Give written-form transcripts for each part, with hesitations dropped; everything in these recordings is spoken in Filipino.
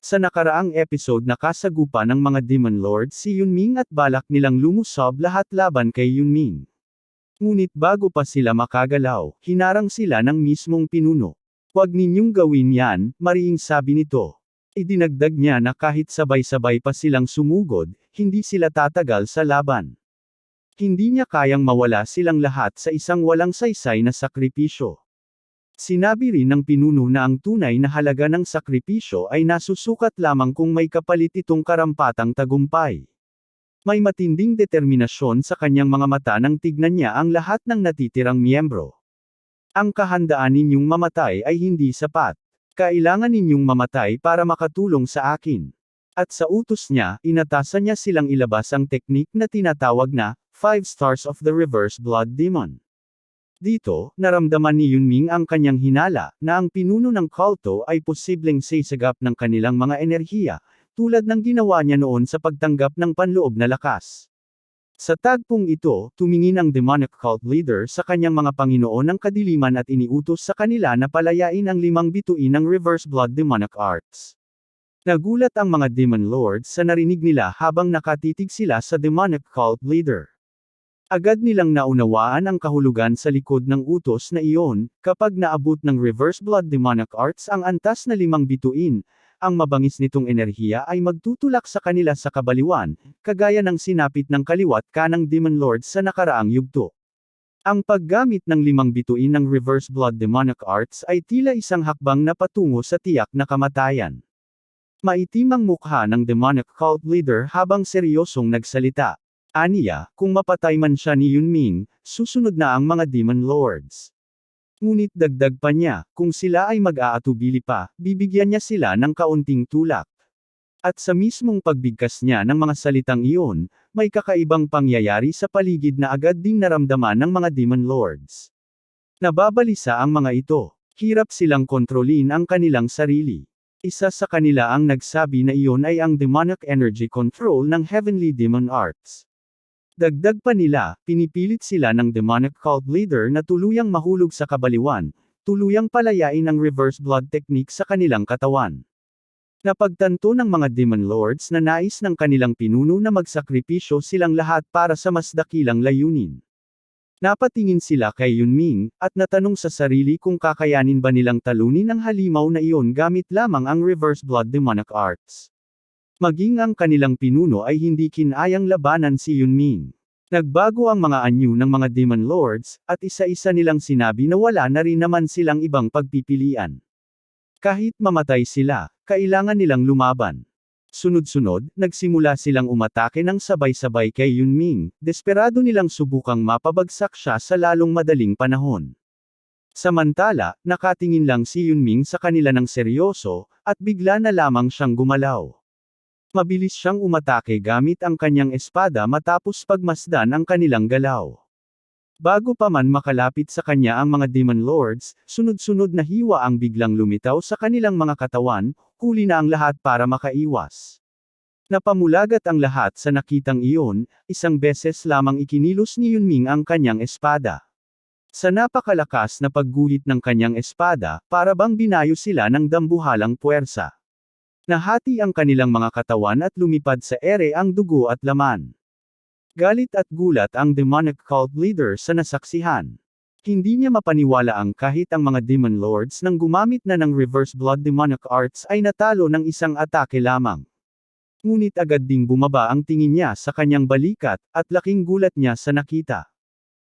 Sa nakaraang episode nakasagupa ng mga Demon Lords si Yunming at balak nilang lumusob lahat laban kay Yunming. Ngunit bago pa sila makagalaw, hinarang sila ng mismong pinuno. "Huwag ninyong gawin yan," mariing sabi nito. Idinagdag niya na kahit sabay-sabay pa silang sumugod, hindi sila tatagal sa laban. Hindi niya kayang mawala silang lahat sa isang walang saysay na sakripisyo. Sinabi rin ng pinuno na ang tunay na halaga ng sakripisyo ay nasusukat lamang kung may kapalit itong karampatang tagumpay. May matinding determinasyon sa kanyang mga mata nang tignan niya ang lahat ng natitirang miyembro. "Ang kahandaan ninyong mamatay ay hindi sapat. Kailangan ninyong mamatay para makatulong sa akin." At sa utos niya, inatasan niya silang ilabas ang teknik na tinatawag na 5 Stars of the Reverse Blood Demon. Dito, naramdaman ni Yunming ang kanyang hinala, na ang pinuno ng kulto ay posibleng sisagap ng kanilang mga enerhiya, tulad ng ginawa niya noon sa pagtanggap ng panloob na lakas. Sa tagpong ito, tumingin ang demonic cult leader sa kanyang mga panginoon ng kadiliman at iniutos sa kanila na palayain ang 5 bituin ng reverse blood demonic arts. Nagulat ang mga demon lords sa narinig nila habang nakatitig sila sa demonic cult leader. Agad nilang naunawaan ang kahulugan sa likod ng utos na iyon, kapag naabot ng reverse blood demonic arts ang antas na 5 bituin, ang mabangis nitong enerhiya ay magtutulak sa kanila sa kabaliwan, kagaya ng sinapit ng kaliwat kanang demon lords sa nakaraang yugto. Ang paggamit ng 5 bituin ng reverse blood demonic arts ay tila isang hakbang na patungo sa tiyak na kamatayan. Maitim ang mukha ng demonic cult leader habang seryosong nagsalita. Aniya, kung mapatay man siya ni Yunming, susunod na ang mga demon lords. Ngunit dagdag pa niya, kung sila ay mag-aatubili pa, bibigyan niya sila ng kaunting tulak. At sa mismong pagbigkas niya ng mga salitang iyon, may kakaibang pangyayari sa paligid na agad ding naramdaman ng mga demon lords. Nababalisa ang mga ito. Hirap silang kontrolin ang kanilang sarili. Isa sa kanila ang nagsabi na iyon ay ang demonic energy control ng heavenly demon arts. Dagdag pa nila, pinipilit sila ng demonic cult leader na tuluyang mahulog sa kabaliwan, tuluyang palayain ang reverse blood technique sa kanilang katawan. Napagtanto ng mga demon lords na nais ng kanilang pinuno na magsakripisyo silang lahat para sa mas dakilang layunin. Napatingin sila kay Yunming, at natanong sa sarili kung kakayanin ba nilang talunin ang halimaw na iyon gamit lamang ang reverse blood demonic arts. Maging ang kanilang pinuno ay hindi kinayang labanan si Yunming. Nagbago ang mga anyo ng mga demon lords, at isa-isa nilang sinabi na wala na rin naman silang ibang pagpipilian. Kahit mamatay sila, kailangan nilang lumaban. Sunod-sunod, nagsimula silang umatake ng sabay-sabay kay Yunming, desperado nilang subukang mapabagsak siya sa lalong madaling panahon. Samantala, nakatingin lang si Yunming sa kanila ng seryoso, at bigla na lamang siyang gumalaw. Mabilis siyang umatake gamit ang kanyang espada matapos pagmasdan ang kanilang galaw. Bago pa man makalapit sa kanya ang mga demon lords, sunod-sunod na hiwa ang biglang lumitaw sa kanilang mga katawan, huli na ang lahat para makaiwas. Napamulagat ang lahat sa nakitang iyon, isang beses lamang ikinilos ni Yunming ang kanyang espada. Sa napakalakas na pagguhit ng kanyang espada, para bang binayo sila ng dambuhalang puwersa. Nahati ang kanilang mga katawan at lumipad sa ere ang dugo at laman. Galit at gulat ang demonic cult leader sa nasaksihan. Hindi niya mapaniwala ang kahit ang mga demon lords nang gumamit na ng reverse blood demonic arts ay natalo ng isang atake lamang. Ngunit agad ding bumaba ang tingin niya sa kanyang balikat, at laking gulat niya sa nakita.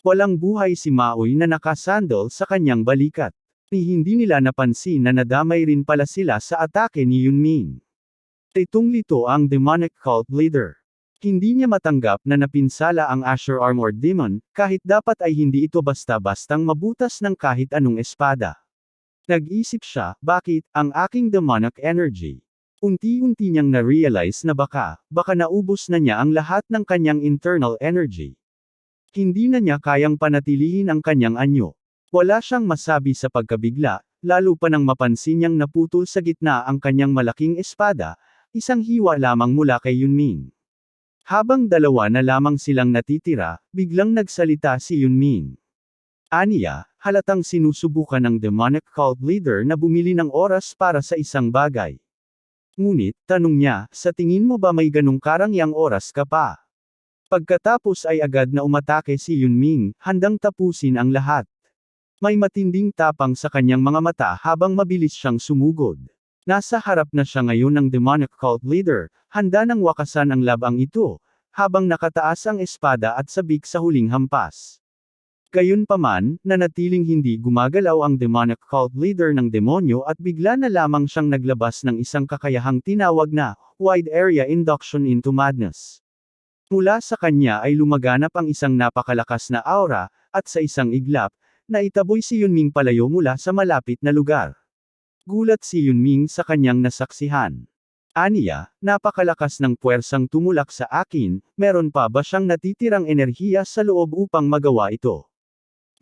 Walang buhay si Maoy na nakasandal sa kanyang balikat. Hindi nila napansin na nadamay rin pala sila sa atake ni Yunming. Litong-lito ang demonic cult leader. Hindi niya matanggap na napinsala ang Asher Armored Demon, kahit dapat ay hindi ito basta-bastang mabutas ng kahit anong espada. Nag-isip siya, bakit, ang aking demonic energy? Unti-unti niyang na-realize na baka naubos na niya ang lahat ng kanyang internal energy. Hindi na niya kayang panatilihin ang kanyang anyo. Wala siyang masabi sa pagkabigla, lalo pa nang mapansin niyang naputol sa gitna ang kanyang malaking espada, isang hiwa lamang mula kay Yunming. Habang dalawa na lamang silang natitira, biglang nagsalita si Yunming. Aniya, halatang sinusubukan ng demonic cult leader na bumili ng oras para sa isang bagay. Ngunit, tanong niya, sa tingin mo ba may ganong karangyang oras ka pa? Pagkatapos ay agad na umatake si Yunming, handang tapusin ang lahat. May matinding tapang sa kanyang mga mata habang mabilis siyang sumugod. Nasa harap na siya ngayon ng demonic cult leader, handa nang wakasan ang labang ito, habang nakataas ang espada at sabik sa huling hampas. Gayunpaman, nanatiling hindi gumagalaw ang demonic cult leader ng demonyo at bigla na lamang siyang naglabas ng isang kakayahang tinawag na, wide area induction into madness. Mula sa kanya ay lumaganap ang isang napakalakas na aura, at sa isang iglap, naitaboy si Yunming palayo mula sa malapit na lugar. Gulat si Yunming sa kanyang nasaksihan. Aniya, napakalakas ng puwersang tumulak sa akin, meron pa ba siyang natitirang enerhiya sa loob upang magawa ito?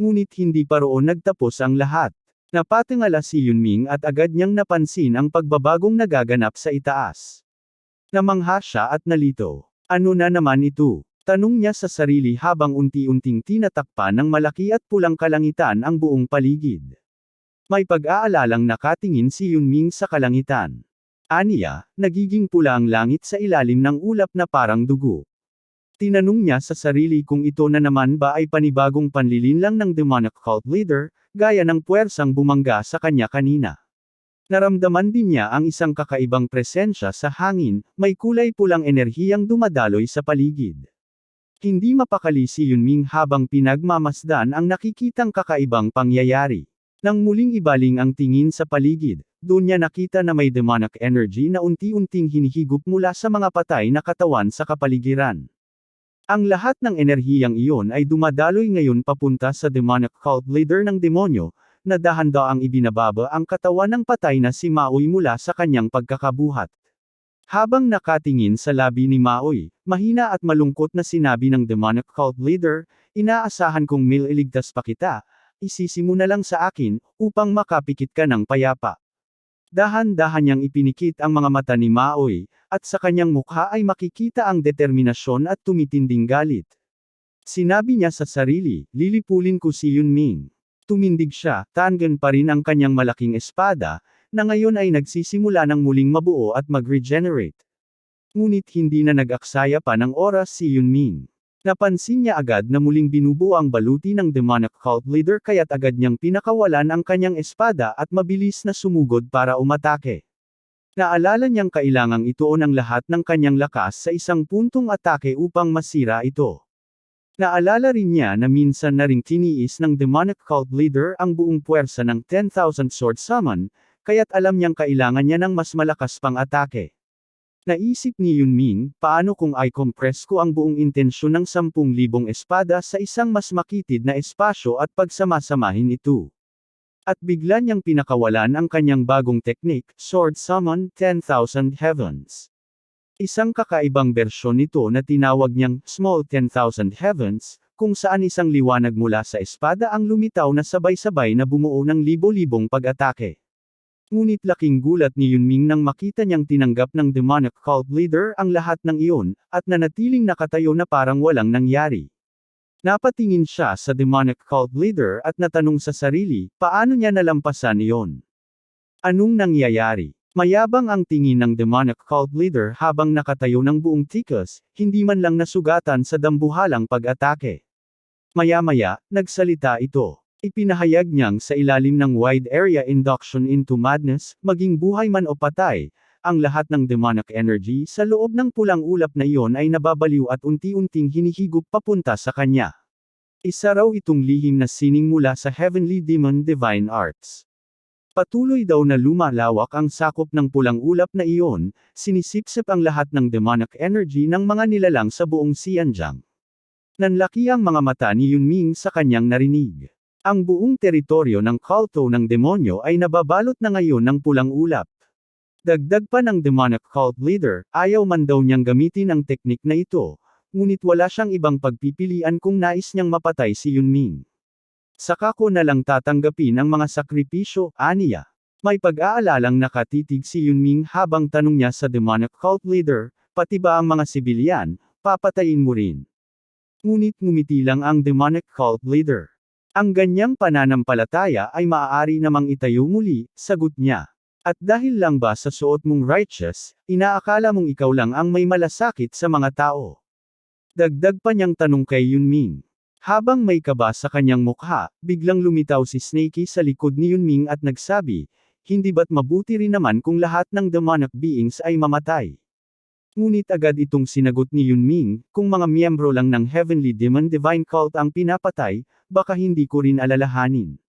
Ngunit hindi pa roon nagtapos ang lahat. Napatingala si Yunming at agad niyang napansin ang pagbabagong nagaganap sa itaas. Namangha siya at nalito. Ano na naman ito? Tanong niya sa sarili habang unti-unting tinatakpan ng malaki at pulang kalangitan ang buong paligid. May pag-aalalang nakatingin si Yunming sa kalangitan. Aniya, nagiging pula ang langit sa ilalim ng ulap na parang dugo. Tinanong niya sa sarili kung ito na naman ba ay panibagong panlilinlang ng demonic cult leader, gaya ng puwersang bumangga sa kanya kanina. Naramdaman din niya ang isang kakaibang presensya sa hangin, may kulay pulang enerhiyang dumadaloy sa paligid. Hindi mapakali si Yunming habang pinagmamasdan ang nakikitang kakaibang pangyayari. Nang muling ibaling ang tingin sa paligid, doon niya nakita na may demonic energy na unti-unting hinihigop mula sa mga patay na katawan sa kapaligiran. Ang lahat ng enerhiyang iyon ay dumadaloy ngayon papunta sa demonic cult leader ng demonyo, na dahan-daang ibinababa ang katawan ng patay na si Maoy mula sa kanyang pagkakabuhat. Habang nakatingin sa labi ni Maoy, mahina at malungkot na sinabi ng demonic cult leader, inaasahan kong iligtas pa kita, isisi mo na lang sa akin, upang makapikit ka ng payapa. Dahan-dahan niyang ipinikit ang mga mata ni Maoy, at sa kanyang mukha ay makikita ang determinasyon at tumitinding galit. Sinabi niya sa sarili, lilipulin ko si Yunming. Tumindig siya, tangan pa rin ang kanyang malaking espada, na ngayon ay nagsisimula ng muling mabuo at mag-regenerate. Ngunit hindi na nag-aksaya pa ng oras si Yunming. Napansin niya agad na muling binubuo ang baluti ng demonic cult leader kaya't agad niyang pinakawalan ang kanyang espada at mabilis na sumugod para umatake. Naalala niyang kailangang ituon ang lahat ng kanyang lakas sa isang puntong atake upang masira ito. Naalala rin niya na minsan na ring tiniis ng demonic cult leader ang buong puwersa ng 10,000 sword summon, kaya't alam niyang kailangan niya ng mas malakas pang atake. Naisip ni Yunming, paano kung i-compress ko ang buong intensyon ng 10,000 espada sa isang mas makitid na espasyo at pagsamasamahin ito. At bigla niyang pinakawalan ang kanyang bagong teknik, Sword Summon 10,000 Heavens. Isang kakaibang bersyon nito na tinawag niyang Small 10,000 Heavens, kung saan isang liwanag mula sa espada ang lumitaw na sabay-sabay na bumuo ng libo-libong pag-atake. Ngunit laking gulat ni Yunming nang makita niyang tinanggap ng demonic cult leader ang lahat ng iyon, at nanatiling nakatayo na parang walang nangyari. Napatingin siya sa demonic cult leader at natanong sa sarili, paano niya nalampasan iyon? Anong nangyayari? Mayabang ang tingin ng demonic cult leader habang nakatayo ng buong tikas, hindi man lang nasugatan sa dambuhalang pag-atake. Maya-maya, nagsalita ito. Ipinahayag niyang sa ilalim ng wide area induction into madness, maging buhay man o patay, ang lahat ng demonic energy sa loob ng pulang ulap na iyon ay nababaliw at unti-unting hinihigop papunta sa kanya. Isa raw itong lihim na sining mula sa Heavenly Demon Divine Arts. Patuloy daw na lumalawak ang sakop ng pulang ulap na iyon, sinisipsip ang lahat ng demonic energy ng mga nilalang sa buong Xianjiang. Nanlaki ang mga mata ni Yunming sa kanyang narinig. Ang buong teritoryo ng kulto ng demonyo ay nababalot na ngayon ng pulang ulap. Dagdag pa ng demonic cult leader, ayaw man daw niyang gamitin ang teknik na ito, ngunit wala siyang ibang pagpipilian kung nais niyang mapatay si Yunming. Saka ko na lang tatanggapin ang mga sakripisyo, aniya. May pag-aalalang nakatitig si Yunming habang tanong niya sa demonic cult leader, pati ba ang mga sibilyan, papatayin mo rin? Ngunit ngumiti lang ang demonic cult leader. Ang ganyang pananampalataya ay maaari namang itayo muli, sagot niya. At dahil lang ba sa suot mong righteous, inaakala mong ikaw lang ang may malasakit sa mga tao? Dagdag pa niyang tanong kay Yunming. Habang may kaba sa kanyang mukha, biglang lumitaw si Snakey sa likod ni Yunming at nagsabi, hindi ba't mabuti rin naman kung lahat ng demonic beings ay mamatay? Ngunit agad itong sinagot ni Yunming, kung mga miyembro lang ng Heavenly Demon Divine Cult ang pinapatay, baka hindi ko rin alalahanin.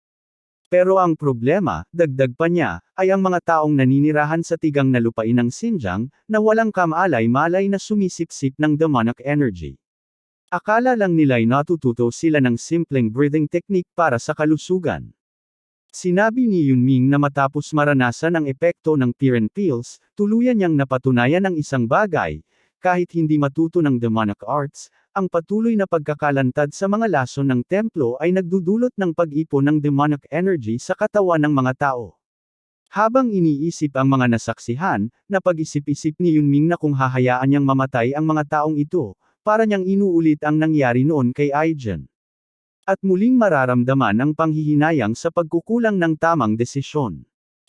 Pero ang problema, dagdag pa niya, ay ang mga taong naninirahan sa tigang na lupain ng Xinjiang, na walang kamalay-malay na sumisipsip ng demonic energy. Akala lang nila'y natututo sila ng simpleng breathing technique para sa kalusugan. Sinabi ni Yunming na matapos maranasan ang epekto ng Piran pills, tuluyan niyang napatunayan ang isang bagay, kahit hindi matuto ng demonic arts, ang patuloy na pagkakalantad sa mga lason ng templo ay nagdudulot ng pag-ipon ng demonic energy sa katawan ng mga tao. Habang iniisip ang mga nasaksihan, napag-isip-isip ni Yunming na kung hahayaan niyang mamatay ang mga taong ito, para niyang inuulit ang nangyari noon kay Aijen. At muling mararamdaman ang panghihinayang sa pagkukulang ng tamang desisyon.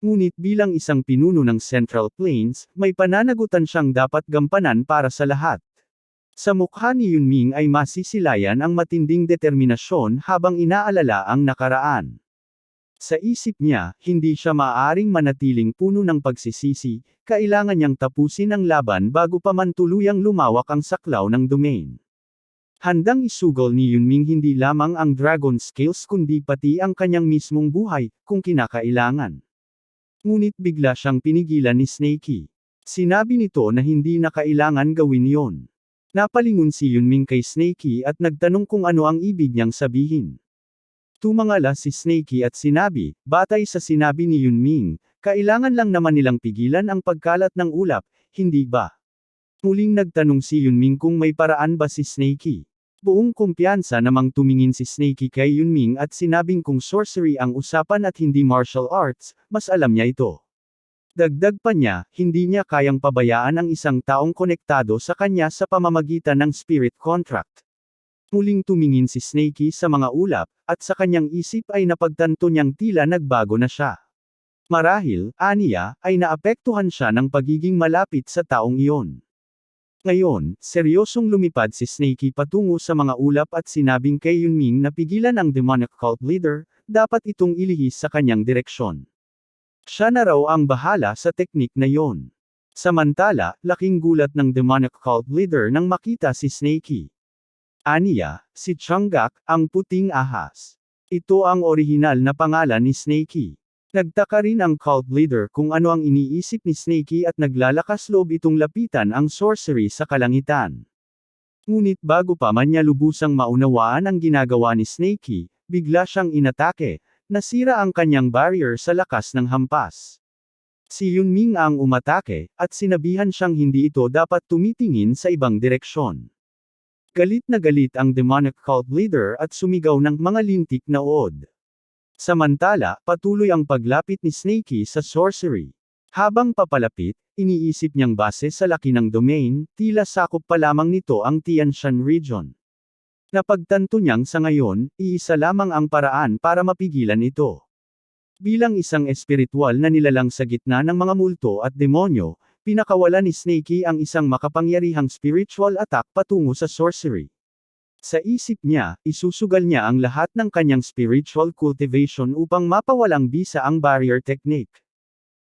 Ngunit bilang isang pinuno ng Central Plains, may pananagutan siyang dapat gampanan para sa lahat. Sa mukha ni Yunming ay masisilayan ang matinding determinasyon habang inaalala ang nakaraan. Sa isip niya, hindi siya maaaring manatiling puno ng pagsisisi, kailangan niyang tapusin ang laban bago pa man tuluyang lumawak ang saklaw ng domain. Handang isugol ni Yunming hindi lamang ang dragon scales kundi pati ang kanyang mismong buhay, kung kinakailangan. Ngunit bigla siyang pinigilan ni Snakey. Sinabi nito na hindi na kailangan gawin yon. Napalingon si Yunming kay Snakey at nagtanong kung ano ang ibig niyang sabihin. Tumangala si Snakey at sinabi, batay sa sinabi ni Yunming, kailangan lang naman nilang pigilan ang pagkalat ng ulap, hindi ba? Muling nagtanong si Yunming kung may paraan ba si Snakey. Buong kumpiyansa namang tumingin si Snakey kay Yunming at sinabing kung sorcery ang usapan at hindi martial arts, mas alam niya ito. Dagdag pa niya, hindi niya kayang pabayaan ang isang taong konektado sa kanya sa pamamagitan ng spirit contract. Muling tumingin si Snakey sa mga ulap, at sa kanyang isip ay napagtanto niyang tila nagbago na siya. Marahil, aniya, ay naapektuhan siya ng pagiging malapit sa taong iyon. Ngayon, seryosong lumipad si Snakey patungo sa mga ulap at sinabing kay Yunming na pigilan ang demonic cult leader, dapat itong ilihis sa kanyang direksyon. Siya na raw ang bahala sa teknik na yon. Samantala, laking gulat ng demonic cult leader nang makita si Snakey. Aniya, si Changgak, ang puting ahas. Ito ang orihinal na pangalan ni Snakey. Nagtaka rin ang cult leader kung ano ang iniisip ni Snakey at naglalakas loob itong lapitan ang sorcery sa kalangitan. Ngunit bago pa man niya lubusang maunawaan ang ginagawa ni Snakey, bigla siyang inatake, nasira ang kanyang barrier sa lakas ng hampas. Si Yunming ang umatake, at sinabihan siyang hindi ito dapat tumitingin sa ibang direksyon. Galit na galit ang demonic cult leader at sumigaw ng mga lintik na uod. Samantala, patuloy ang paglapit ni Snakey sa sorcery. Habang papalapit, iniisip niyang base sa laki ng domain, tila sakop pa lamang nito ang Tianshan region. Napagtanto niyang sa ngayon, iisa lamang ang paraan para mapigilan ito. Bilang isang espiritual na nilalang sa gitna ng mga multo at demonyo, pinakawala ni Snakey ang isang makapangyarihang spiritual attack patungo sa sorcery. Sa isip niya, isusugal niya ang lahat ng kanyang spiritual cultivation upang mapawalang bisa ang barrier technique.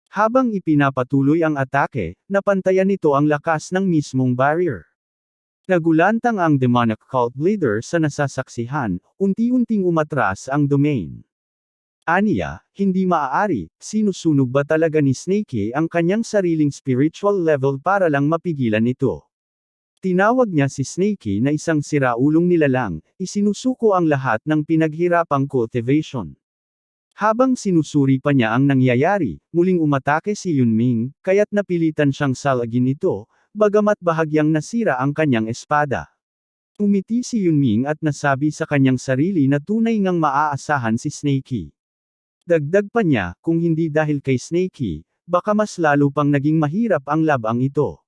Habang ipinapatuloy ang atake, napantayan nito ang lakas ng mismong barrier. Nagulantang ang demonic cult leader sa nasasaksihan, unti-unting umatras ang domain. Aniya, hindi maaari, sinusunog ba talaga ni Snakey ang kanyang sariling spiritual level para lang mapigilan ito? Tinawag niya si Snakey na isang siraulong nilalang, isinusuko ang lahat ng pinaghirapang cultivation. Habang sinusuri pa niya ang nangyayari, muling umatake si Yunming, kaya't napilitan siyang salagin ito, bagamat bahagyang nasira ang kanyang espada. Umiti si Yunming at nasabi sa kanyang sarili na tunay ngang maaasahan si Snakey. Dagdag pa niya, kung hindi dahil kay Snakey, baka mas lalo pang naging mahirap ang labang ito.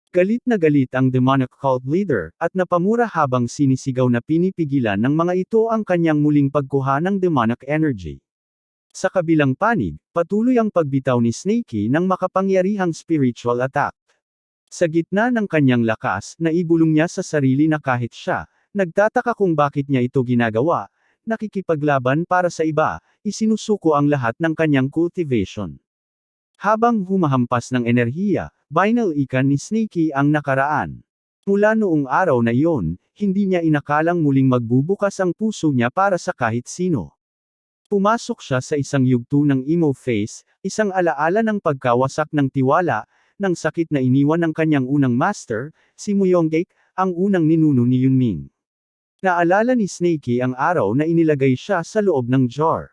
Galit na galit ang demonic cult leader, at napamura habang sinisigaw na pinipigilan ng mga ito ang kanyang muling pagkuha ng demonic energy. Sa kabilang panig, patuloy ang pagbitaw ni Snakey ng makapangyarihang spiritual attack. Sa gitna ng kanyang lakas, naibulong niya sa sarili na kahit siya, nagtataka kung bakit niya ito ginagawa, nakikipaglaban para sa iba, isinusuko ang lahat ng kanyang cultivation. Habang humahampas ng enerhiya, binalikan ni Snakey ang nakaraan. Mula noong araw na iyon, hindi niya inakalang muling magbubukas ang puso niya para sa kahit sino. Pumasok siya sa isang yugto ng emo phase, isang alaala ng pagkawasak ng tiwala, ng sakit na iniwan ng kanyang unang master, si Muyonggek, ang unang ninuno ni Yunming. Naalala ni Snakey ang araw na inilagay siya sa loob ng jar.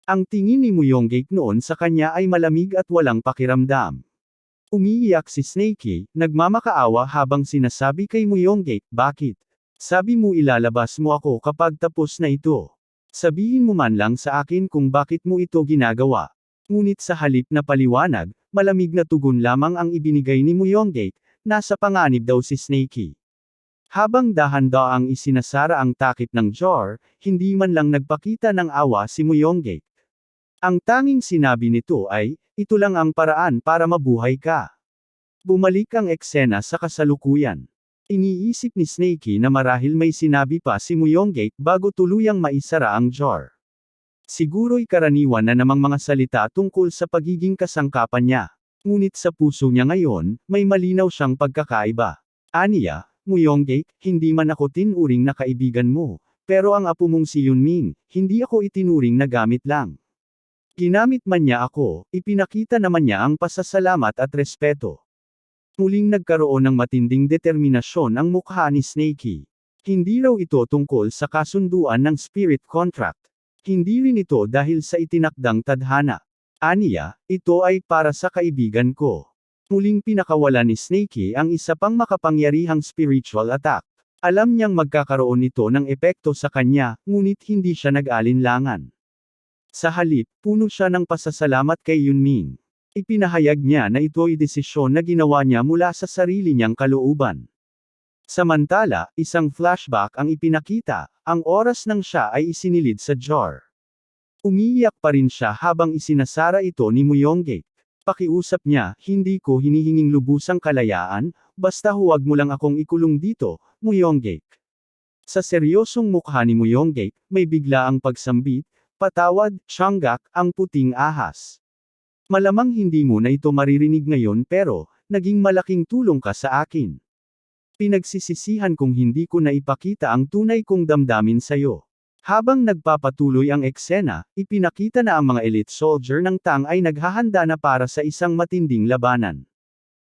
Ang tingin ni Muyonggek noon sa kanya ay malamig at walang pakiramdam. Umiiyak si Snakey, nagmamakaawa habang sinasabi kay Muyonggek, bakit? Sabi mo ilalabas mo ako kapag tapos na ito. Sabihin mo man lang sa akin kung bakit mo ito ginagawa. Ngunit sa halip na paliwanag, malamig na tugon lamang ang ibinigay ni Muyonggek, nasa panganib daw si Snakey. Habang dahan-daang isinasara ang takip ng jar, hindi man lang nagpakita ng awa si Muyonggek. Ang tanging sinabi nito ay, ito lang ang paraan para mabuhay ka. Bumalik ang eksena sa kasalukuyan. Iniisip ni Snakey na marahil may sinabi pa si Muyonggek bago tuluyang maisara ang jar. Siguro'y karaniwan na namang mga salita tungkol sa pagiging kasangkapan niya. Ngunit sa puso niya ngayon, may malinaw siyang pagkakaiba. Aniya, Muyonggek, hindi man ako tinuring na kaibigan mo, pero ang apo mong si Yunming, hindi ako itinuring na gamit lang. Ginamit man niya ako, ipinakita naman niya ang pasasalamat at respeto. Muling nagkaroon ng matinding determinasyon ang mukha ni Snakey. Hindi raw ito tungkol sa kasunduan ng spirit contract. Hindi rin ito dahil sa itinakdang tadhana. Aniya, ito ay para sa kaibigan ko. Muling pinakawala ni Snakey ang isa pang makapangyarihang spiritual attack. Alam niyang magkakaroon ito ng epekto sa kanya, ngunit hindi siya nag-alinlangan. Sa halip, puno siya ng pasasalamat kay Yunming. Ipinahayag niya na ito'y desisyon na ginawa niya mula sa sarili niyang kalooban. Samantala, isang flashback ang ipinakita, ang oras nang siya ay isinilid sa jar. Umiiyak pa rin siya habang isinasara ito ni Muyonggek. Pakiusap niya, hindi ko hinihinging lubusang kalayaan, basta huwag mo lang akong ikulong dito, Muyonggek. Sa seryosong mukha ni Muyonggek, may biglaang pagsambit, patawad, Changgak, ang puting ahas. Malamang hindi mo na ito maririnig ngayon pero, naging malaking tulong ka sa akin. Pinagsisisihan kong hindi ko na ipakita ang tunay kong damdamin sa'yo. Habang nagpapatuloy ang eksena, ipinakita na ang mga elite soldier ng Tang ay naghahanda na para sa isang matinding labanan.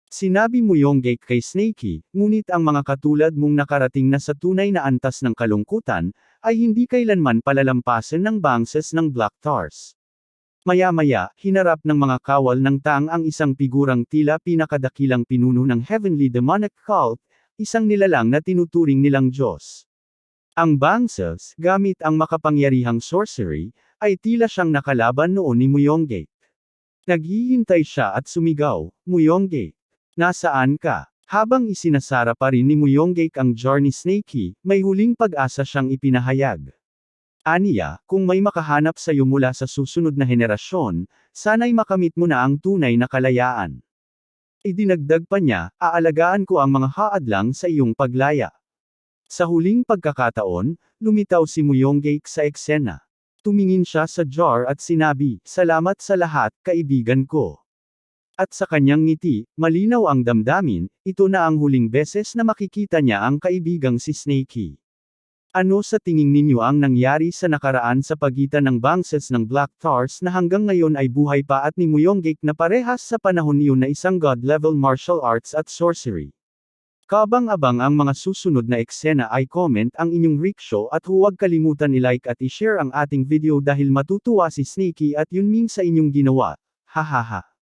Sinabi Muyonggek kay Snakey, ngunit ang mga katulad mong nakarating na sa tunay na antas ng kalungkutan, ay hindi kailanman palalampasan ng bangses ng Black Tars. Maya-maya, hinarap ng mga kawal ng Tang ang isang figurang tila pinakadakilang pinuno ng Heavenly Demonic Cult, isang nilalang na tinuturing nilang Diyos. Ang bangses, gamit ang makapangyarihang sorcery, ay tila siyang nakalaban noon ni Muyonggek. Naghihintay siya at sumigaw, Muyonggek, nasaan ka? Habang isinasara pa rin ni Muyonggek ang jar ni Snakey, may huling pag-asa siyang ipinahayag. Aniya, kung may makahanap sa iyo mula sa susunod na henerasyon, sana'y makamit mo na ang tunay na kalayaan. Idinagdag pa niya, aalagaan ko ang mga haadlang sa iyong paglaya. Sa huling pagkakataon, lumitaw si Muyonggek sa eksena. Tumingin siya sa jar at sinabi, salamat sa lahat, kaibigan ko. At sa kanyang ngiti, malinaw ang damdamin, ito na ang huling beses na makikita niya ang kaibigang si Snakey. Ano sa tingin ninyo ang nangyari sa nakaraan sa pagitan ng bangses ng Black Tars na hanggang ngayon ay buhay pa at ni Muyonggek na parehas sa panahon niyon na isang god-level martial arts at sorcery? Kabang-abang ang mga susunod na eksena ay comment ang inyong rickshaw at huwag kalimutan i-like at i-share ang ating video dahil matutuwa si Snakey at Yunming sa inyong ginawa. Hahaha.